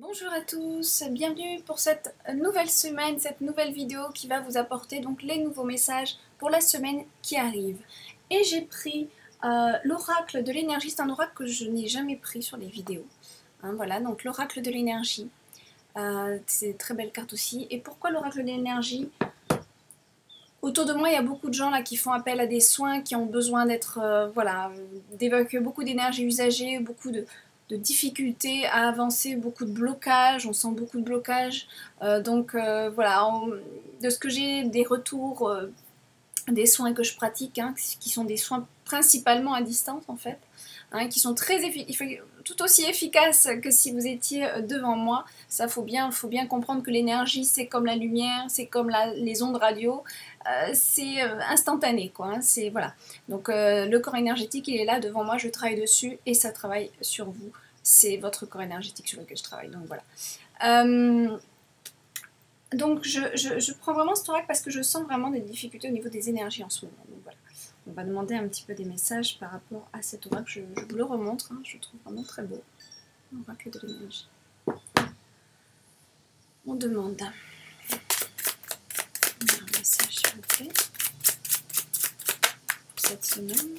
Bonjour à tous, bienvenue pour cette nouvelle semaine, cette nouvelle vidéo qui va vous apporter donc les nouveaux messages pour la semaine qui arrive. Et j'ai pris l'oracle de l'énergie, c'est un oracle que je n'ai jamais pris sur les vidéos. Voilà, donc l'oracle de l'énergie, c'est une très belle carte aussi. Et pourquoi l'oracle de l'énergie? Autour de moi, il y a beaucoup de gens là qui font appel à des soins, qui ont besoin d'être, voilà, d'évacuer beaucoup d'énergie usagée, beaucoup de difficultés à avancer, beaucoup de blocages, on sent beaucoup de blocages. Voilà, de ce que j'ai, des retours, des soins que je pratique, qui sont des soins principalement à distance en fait, qui sont tout aussi efficaces que si vous étiez devant moi. Ça, faut bien comprendre que l'énergie, c'est comme la lumière, c'est comme les ondes radio, c'est instantané, quoi. C'est voilà. Donc le corps énergétique, il est là devant moi, je travaille dessus et ça travaille sur vous. C'est votre corps énergétique sur lequel je travaille. Donc voilà. Donc je prends vraiment cet oracle parce que je sens vraiment des difficultés au niveau des énergies en ce moment. Donc voilà. On va demander un petit peu des messages par rapport à cet oracle. Je vous le remontre, je le trouve vraiment très beau. Oracle de l'énergie. On demande un message s'il vous plaît pour cette semaine.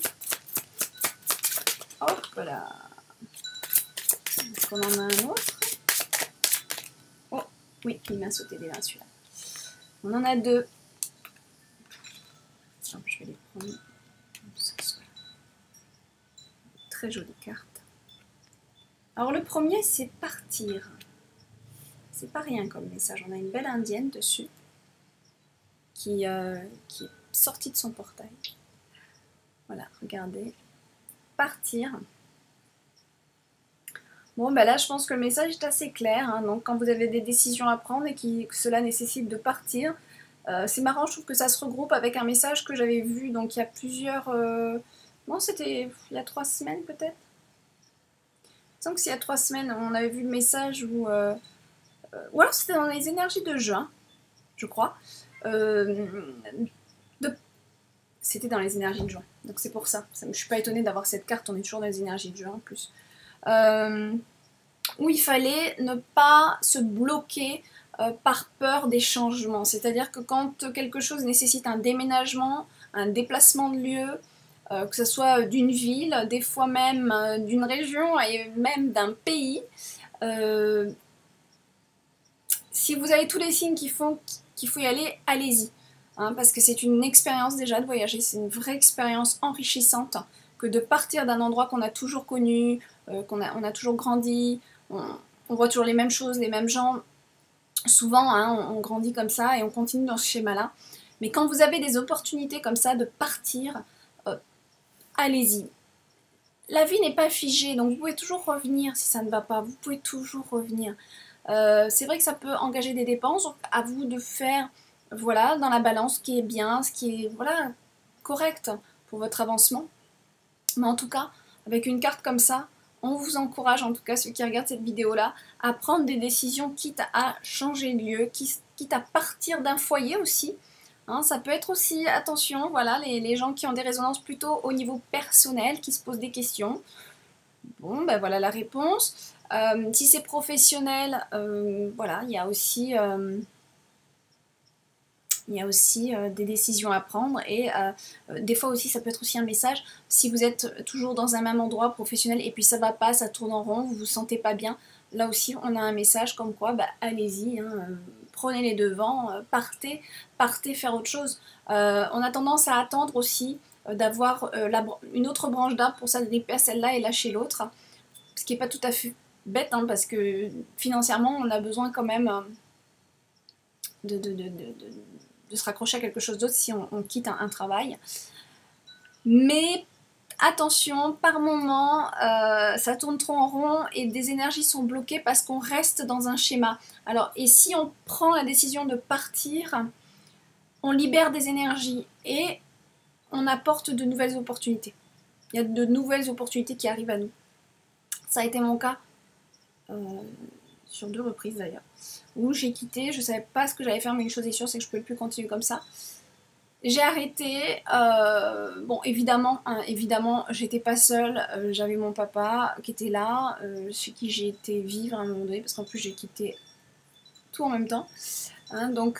Hop là. Est-ce qu'on en a un autre? Oh, oui, il m'a sauté des mains celui-là. On en a deux. Hop, je vais les prendre. Très jolie carte. Alors le premier, c'est partir. C'est pas rien comme message. On a une belle indienne dessus qui est sortie de son portail. Voilà, regardez. Partir. Bon, ben là, je pense que le message est assez clair. Donc, quand vous avez des décisions à prendre et que cela nécessite de partir, c'est marrant, je trouve que ça se regroupe avec un message que j'avais vu. Donc, il y a plusieurs... Non, c'était il y a 3 semaines peut-être. Il me semble que s'il y a 3 semaines, on avait vu le message où... ou alors c'était dans les énergies de juin, je crois. C'était dans les énergies de juin. Donc c'est pour ça. Je ne suis pas étonnée d'avoir cette carte, on est toujours dans les énergies de juin en plus. Où il fallait ne pas se bloquer par peur des changements. C'est-à-dire que quand quelque chose nécessite un déménagement, un déplacement de lieu, que ce soit d'une ville, des fois même d'une région et même d'un pays, si vous avez tous les signes qui font qu'il faut y aller, allez-y. Parce que c'est une expérience déjà de voyager, c'est une vraie expérience enrichissante que de partir d'un endroit qu'on a toujours connu, on a toujours grandi, on voit toujours les mêmes choses, les mêmes gens. Souvent, on grandit comme ça et on continue dans ce schéma-là. Mais quand vous avez des opportunités comme ça de partir, allez-y. La vie n'est pas figée, donc vous pouvez toujours revenir si ça ne va pas, vous pouvez toujours revenir. C'est vrai que ça peut engager des dépenses, donc à vous de faire, voilà, dans la balance ce qui est bien, ce qui est, voilà, correct pour votre avancement. Mais en tout cas, avec une carte comme ça, on vous encourage, en tout cas ceux qui regardent cette vidéo-là, à prendre des décisions quitte à changer de lieu, quitte à partir d'un foyer aussi. Ça peut être aussi, attention, voilà, les gens qui ont des résonances plutôt au niveau personnel, qui se posent des questions. Bon, ben voilà la réponse. Si c'est professionnel, voilà, il y a aussi des décisions à prendre et des fois aussi ça peut être aussi un message si vous êtes toujours dans un même endroit professionnel et puis ça va pas, ça tourne en rond, vous vous sentez pas bien, là aussi on a un message comme quoi allez-y, prenez les devants, partez faire autre chose. On a tendance à attendre aussi d'avoir une autre branche d'arbre pour s'agripper à celle-là et lâcher l'autre, ce qui n'est pas tout à fait bête, parce que financièrement on a besoin quand même de se raccrocher à quelque chose d'autre si on quitte un travail. Mais attention, par moment, ça tourne trop en rond et des énergies sont bloquées parce qu'on reste dans un schéma. Alors, et si on prend la décision de partir, on libère des énergies et on apporte de nouvelles opportunités. Il y a de nouvelles opportunités qui arrivent à nous. Ça a été mon cas sur 2 reprises d'ailleurs, où j'ai quitté, je savais pas ce que j'allais faire, mais une chose est sûre, c'est que je ne pouvais plus continuer comme ça. J'ai arrêté, bon évidemment, hein, évidemment j'étais pas seule, j'avais mon papa qui était là, chez qui j'ai été vivre à un moment donné, parce qu'en plus j'ai quitté tout en même temps, hein, donc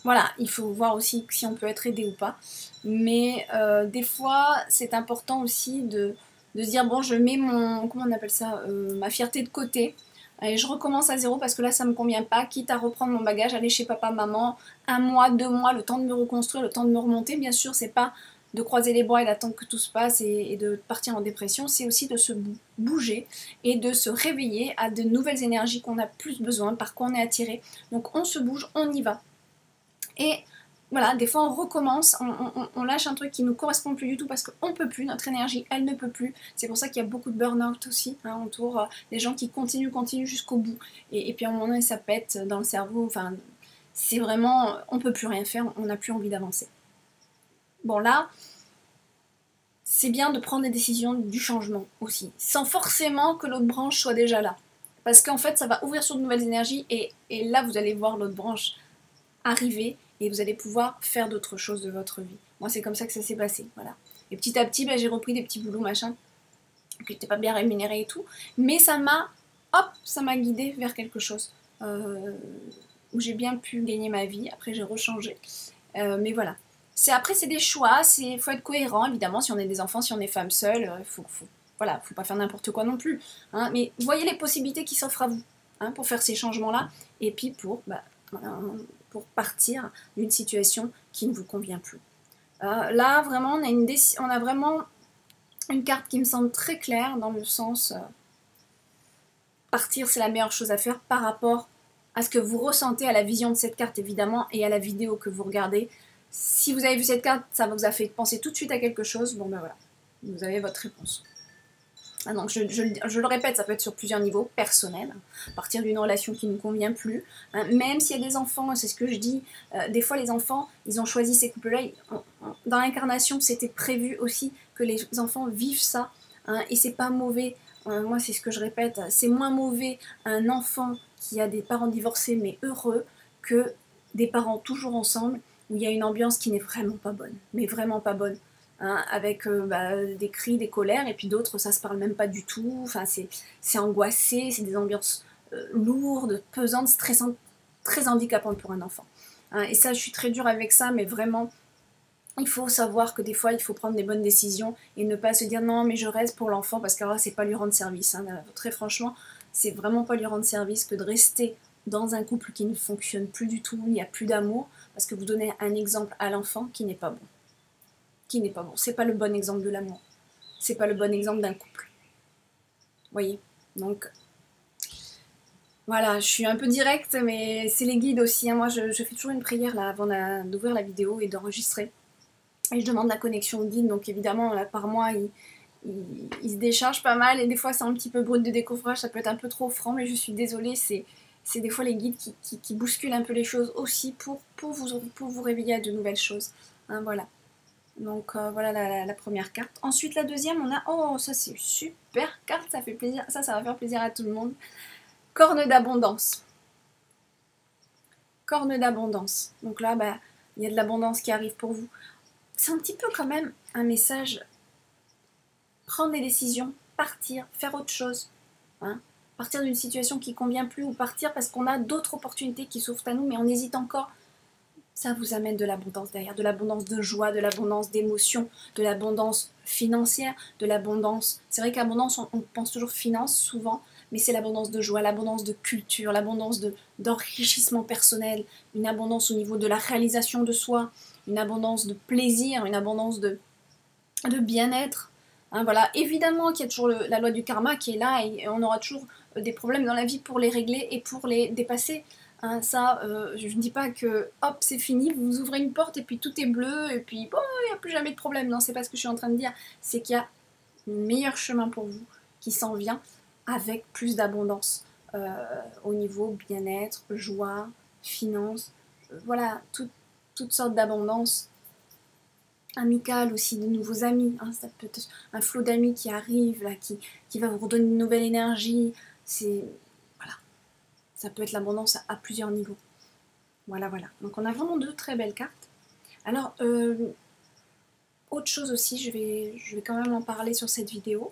voilà, il faut voir aussi si on peut être aidé ou pas, mais des fois c'est important aussi de se dire bon je mets mon, comment on appelle ça, ma fierté de côté, et je recommence à zéro parce que là ça me convient pas, quitte à reprendre mon bagage, aller chez papa, maman, 1 mois, 2 mois, le temps de me reconstruire, le temps de me remonter. Bien sûr c'est pas de croiser les bras et d'attendre que tout se passe et de partir en dépression, c'est aussi de se bouger et de se réveiller à de nouvelles énergies qu'on a plus besoin, par quoi on est attiré. Donc on se bouge, on y va. Et voilà, des fois on recommence, on lâche un truc qui ne nous correspond plus du tout parce qu'on ne peut plus, notre énergie elle ne peut plus. C'est pour ça qu'il y a beaucoup de burn-out aussi, hein, autour des gens qui continuent jusqu'au bout. Et puis à un moment donné ça pète dans le cerveau, enfin c'est vraiment, on ne peut plus rien faire, on n'a plus envie d'avancer. Bon là, c'est bien de prendre des décisions du changement aussi, sans forcément que l'autre branche soit déjà là. Parce qu'en fait ça va ouvrir sur de nouvelles énergies et là vous allez voir l'autre branche arriver et vous allez pouvoir faire d'autres choses de votre vie. Moi, c'est comme ça que ça s'est passé, voilà. Et petit à petit, bah, j'ai repris des petits boulots, machin, qui n'étaient pas bien rémunérés et tout, mais ça m'a, hop, ça m'a guidée vers quelque chose où j'ai bien pu gagner ma vie. Après, j'ai rechangé, mais voilà. Après, c'est des choix, il faut être cohérent, évidemment, si on est des enfants, si on est femme seule, voilà, faut pas faire n'importe quoi non plus, hein, mais voyez les possibilités qui s'offrent à vous, hein, pour faire ces changements-là, et puis pour partir d'une situation qui ne vous convient plus. Là, vraiment, on a vraiment une carte qui me semble très claire dans le sens partir, c'est la meilleure chose à faire par rapport à ce que vous ressentez, à la vision de cette carte évidemment et à la vidéo que vous regardez. Si vous avez vu cette carte, ça vous a fait penser tout de suite à quelque chose, bon ben voilà, vous avez votre réponse. Ah donc je le répète, ça peut être sur plusieurs niveaux, personnels, à partir d'une relation qui ne convient plus, hein, même s'il y a des enfants, c'est ce que je dis, des fois les enfants, ils ont choisi ces couples-là, dans l'incarnation c'était prévu aussi que les enfants vivent ça, hein, et c'est pas mauvais, moi c'est ce que je répète, c'est moins mauvais un enfant qui a des parents divorcés mais heureux que des parents toujours ensemble où il y a une ambiance qui n'est vraiment pas bonne, mais vraiment pas bonne. Hein, avec des cris, des colères, et puis d'autres, ça se parle même pas du tout, enfin, c'est angoissé, c'est des ambiances lourdes, pesantes, stressantes, très handicapantes pour un enfant. Hein, et ça, je suis très dure avec ça, mais vraiment, il faut savoir que des fois, il faut prendre des bonnes décisions et ne pas se dire non, mais je reste pour l'enfant, parce que là, c'est pas lui rendre service. Hein, très franchement, c'est vraiment pas lui rendre service que de rester dans un couple qui ne fonctionne plus du tout, il n'y a plus d'amour, parce que vous donnez un exemple à l'enfant qui n'est pas bon. C'est pas le bon exemple de l'amour. C'est pas le bon exemple d'un couple. Vous voyez? Donc, voilà, je suis un peu directe, mais c'est les guides aussi. Hein. Moi, je fais toujours une prière là avant d'ouvrir la vidéo et d'enregistrer. Et je demande la connexion au guide. Donc, évidemment, là, par mois, il se décharge pas mal. Et des fois, c'est un petit peu brut de décoffrage. Ça peut être un peu trop franc, mais je suis désolée. C'est des fois les guides qui bousculent un peu les choses aussi pour vous réveiller à de nouvelles choses. Hein, voilà. Donc voilà la première carte. Ensuite la deuxième, on a, oh ça c'est une super carte, ça fait plaisir, ça va faire plaisir à tout le monde. Corne d'abondance. Corne d'abondance. Donc là, il y a de l'abondance qui arrive pour vous. C'est un petit peu quand même un message, prendre des décisions, partir, faire autre chose. Hein, partir d'une situation qui ne convient plus ou partir parce qu'on a d'autres opportunités qui s'ouvrent à nous, mais on hésite encore. Ça vous amène de l'abondance derrière, de l'abondance de joie, de l'abondance d'émotions, de l'abondance financière, de l'abondance... C'est vrai qu'abondance, on pense toujours finance souvent, mais c'est l'abondance de joie, l'abondance de culture, l'abondance d'enrichissement personnel, une abondance au niveau de la réalisation de soi, une abondance de plaisir, une abondance de bien-être. Hein, voilà. Évidemment qu'il y a toujours la loi du karma qui est là et on aura toujours des problèmes dans la vie pour les régler et pour les dépasser. Hein, ça, je ne dis pas que hop, c'est fini, vous ouvrez une porte et puis tout est bleu et puis bon, il n'y a plus jamais de problème. Non, c'est pas ce que je suis en train de dire. C'est qu'il y a un meilleur chemin pour vous qui s'en vient avec plus d'abondance au niveau bien-être, joie, finance, voilà, toutes sortes d'abondance amicale aussi, de nouveaux amis. Hein, ça peut être un flot d'amis qui arrive, là, qui va vous redonner une nouvelle énergie. C'est... Voilà. Ça peut être l'abondance à plusieurs niveaux. Voilà, voilà. Donc on a vraiment deux très belles cartes. Alors, autre chose aussi, je vais quand même en parler sur cette vidéo.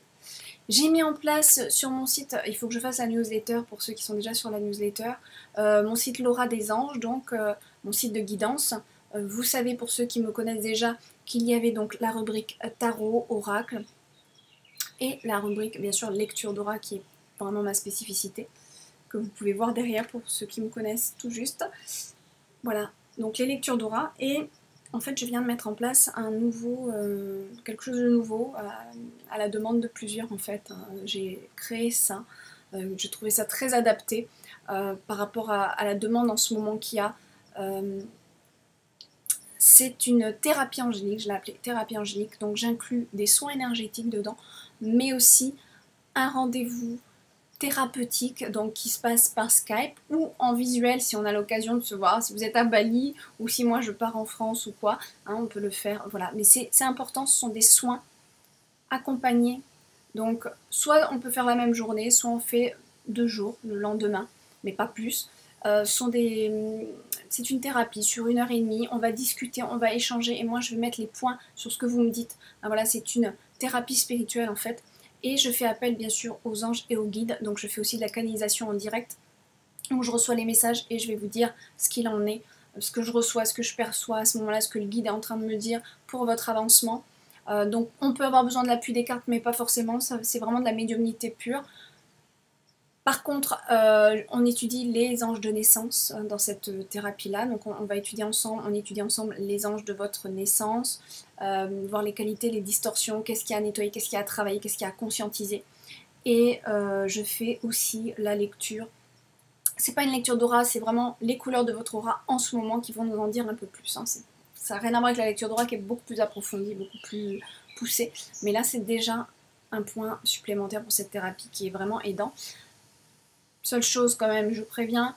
J'ai mis en place sur mon site, il faut que je fasse la newsletter pour ceux qui sont déjà sur la newsletter, mon site Laura des Anges, donc mon site de guidance. Vous savez pour ceux qui me connaissent déjà qu'il y avait donc la rubrique tarot, oracle et la rubrique bien sûr lecture d'aura qui est vraiment ma spécificité, que vous pouvez voir derrière pour ceux qui me connaissent tout juste. Voilà, donc les lectures d'aura et en fait je viens de mettre en place un nouveau, quelque chose de nouveau à la demande de plusieurs en fait. J'ai créé ça, j'ai trouvé ça très adapté par rapport à la demande en ce moment qu'il y a. C'est une thérapie angélique, je l'ai appelée thérapie angélique, donc j'inclus des soins énergétiques dedans, mais aussi un rendez-vous thérapeutique donc qui se passe par Skype ou en visuel si on a l'occasion de se voir, si vous êtes à Bali ou si moi je pars en France ou quoi, hein, on peut le faire, voilà. Mais c'est important, ce sont des soins accompagnés, donc soit on peut faire la même journée, soit on fait 2 jours, le lendemain, mais pas plus. C'est une thérapie sur 1h30, on va discuter, on va échanger et moi je vais mettre les points sur ce que vous me dites. Ah, voilà, c'est une thérapie spirituelle en fait. Et je fais appel bien sûr aux anges et aux guides, donc je fais aussi de la canalisation en direct, où je reçois les messages et je vais vous dire ce qu'il en est, ce que je reçois, ce que je perçois à ce moment-là, ce que le guide est en train de me dire pour votre avancement. Donc on peut avoir besoin de l'appui des cartes, mais pas forcément, c'est vraiment de la médiumnité pure. Par contre, on étudie les anges de naissance dans cette thérapie-là, donc on va étudier ensemble, on étudie ensemble les anges de votre naissance, voir les qualités, les distorsions, qu'est-ce qu'il y a à nettoyer, qu'est-ce qu'il y a à travailler, qu'est-ce qu'il y a à conscientiser. Et je fais aussi la lecture. C'est pas une lecture d'aura, c'est vraiment les couleurs de votre aura en ce moment qui vont nous en dire un peu plus. Hein. Ça n'a rien à voir avec la lecture d'aura qui est beaucoup plus approfondie, beaucoup plus poussée. Mais là, c'est déjà un point supplémentaire pour cette thérapie qui est vraiment aidant. Seule chose quand même, je préviens,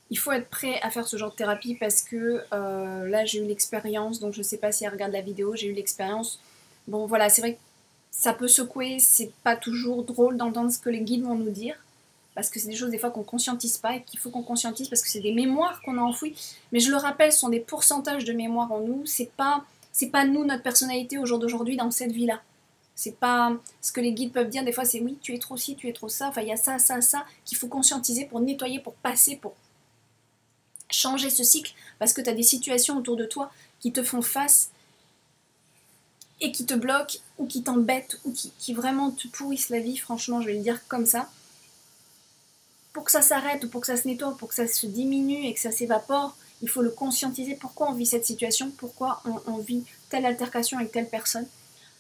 il faut être prêt à faire ce genre de thérapie parce que là j'ai eu l'expérience, donc je sais pas si elle regarde la vidéo, j'ai eu l'expérience. Bon voilà, c'est vrai que ça peut secouer, c'est pas toujours drôle d'entendre ce que les guides vont nous dire, parce que c'est des choses des fois qu'on conscientise pas et qu'il faut qu'on conscientise parce que c'est des mémoires qu'on a enfouies. Mais je le rappelle, ce sont des pourcentages de mémoire en nous, c'est pas nous, notre personnalité au jour d'aujourd'hui dans cette vie-là. C'est pas ce que les guides peuvent dire, des fois c'est oui, tu es trop ci, tu es trop ça, enfin il y a ça, ça, ça, qu'il faut conscientiser pour nettoyer, pour passer, pour changer ce cycle, parce que tu as des situations autour de toi qui te font face et qui te bloquent, ou qui t'embêtent, ou qui vraiment te pourrissent la vie, franchement je vais le dire comme ça. Pour que ça s'arrête, ou pour que ça se nettoie, pour que ça se diminue et que ça s'évapore, il faut le conscientiser, pourquoi on vit cette situation, pourquoi on vit telle altercation avec telle personne.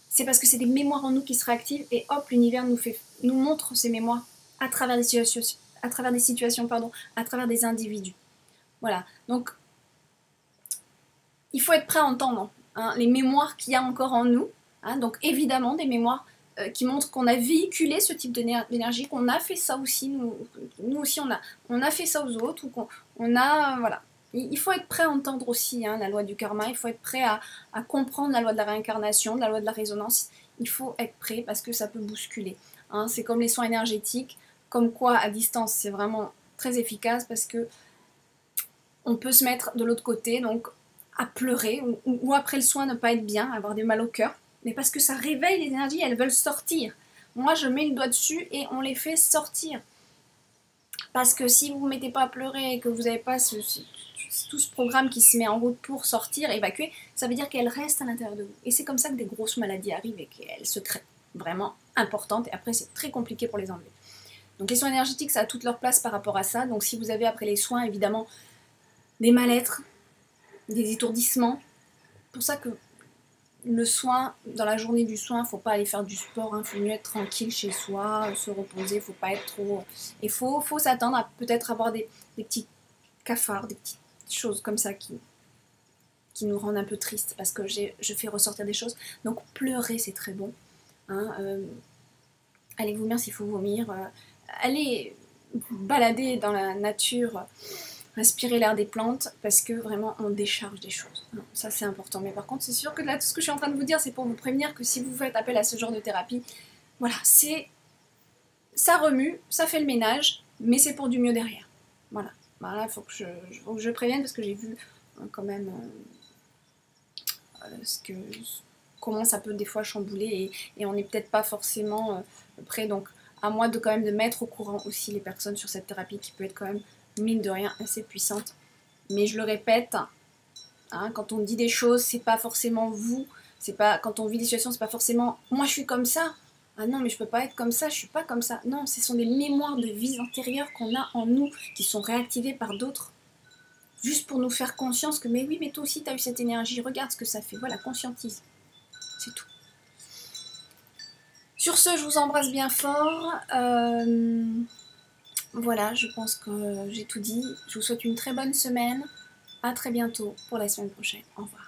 C'est parce que c'est des mémoires en nous qui se réactivent et hop, l'univers nous montre ces mémoires à travers des situations, à travers des individus. Voilà, donc il faut être prêt à entendre hein, les mémoires qu'il y a encore en nous. Hein, donc évidemment des mémoires qui montrent qu'on a véhiculé ce type d'énergie, qu'on a fait ça aussi, nous aussi on a fait ça aux autres, ou qu'on a, voilà. Il faut être prêt à entendre aussi hein, la loi du karma, il faut être prêt à comprendre la loi de la réincarnation, la loi de la résonance. Il faut être prêt parce que ça peut bousculer. Hein. C'est comme les soins énergétiques, comme quoi à distance c'est vraiment très efficace parce que on peut se mettre de l'autre côté, donc à pleurer, ou après le soin ne pas être bien, avoir du mal au cœur, mais parce que ça réveille les énergies, elles veulent sortir. Moi je mets le doigt dessus et on les fait sortir. Parce que si vous ne vous mettez pas à pleurer et que vous n'avez pas tout ce programme qui se met en route pour sortir, évacuer, ça veut dire qu'elle reste à l'intérieur de vous. Et c'est comme ça que des grosses maladies arrivent et qu'elles se créent. Vraiment importantes. Et après, c'est très compliqué pour les enlever. Donc les soins énergétiques, ça a toute leur place par rapport à ça. Donc si vous avez après les soins, évidemment, des mal-être, des étourdissements, c'est pour ça que le soin, dans la journée du soin, il ne faut pas aller faire du sport, il faut mieux être tranquille chez soi, se reposer, il ne faut pas être trop... Il faut s'attendre à peut-être avoir des petits cafards, des petites choses comme ça qui nous rendent un peu tristes parce que je fais ressortir des choses. Donc pleurer, c'est très bon. Hein, allez vomir s'il faut vomir. Allez balader dans la nature, respirer l'air des plantes parce que vraiment on décharge des choses. Non, ça c'est important. Mais par contre, c'est sûr que là, tout ce que je suis en train de vous dire, c'est pour vous prévenir que si vous faites appel à ce genre de thérapie, voilà, ça remue, ça fait le ménage, mais c'est pour du mieux derrière. Voilà. Voilà, faut que je prévienne parce que j'ai vu quand même comment ça peut des fois chambouler et on n'est peut-être pas forcément prêt. Donc à moi de quand même de mettre au courant aussi les personnes sur cette thérapie qui peut être quand même mine de rien assez puissante. Mais je le répète, hein, quand on dit des choses, c'est pas forcément vous, c'est pas quand on vit des situations, c'est pas forcément moi je suis comme ça. Ah non mais je peux pas être comme ça, je suis pas comme ça. Non, ce sont des mémoires de vies antérieures qu'on a en nous qui sont réactivées par d'autres. Juste pour nous faire conscience que mais oui mais toi aussi tu as eu cette énergie, regarde ce que ça fait, voilà, conscientise. C'est tout. Sur ce, je vous embrasse bien fort. Voilà, je pense que j'ai tout dit. Je vous souhaite une très bonne semaine. À très bientôt pour la semaine prochaine. Au revoir.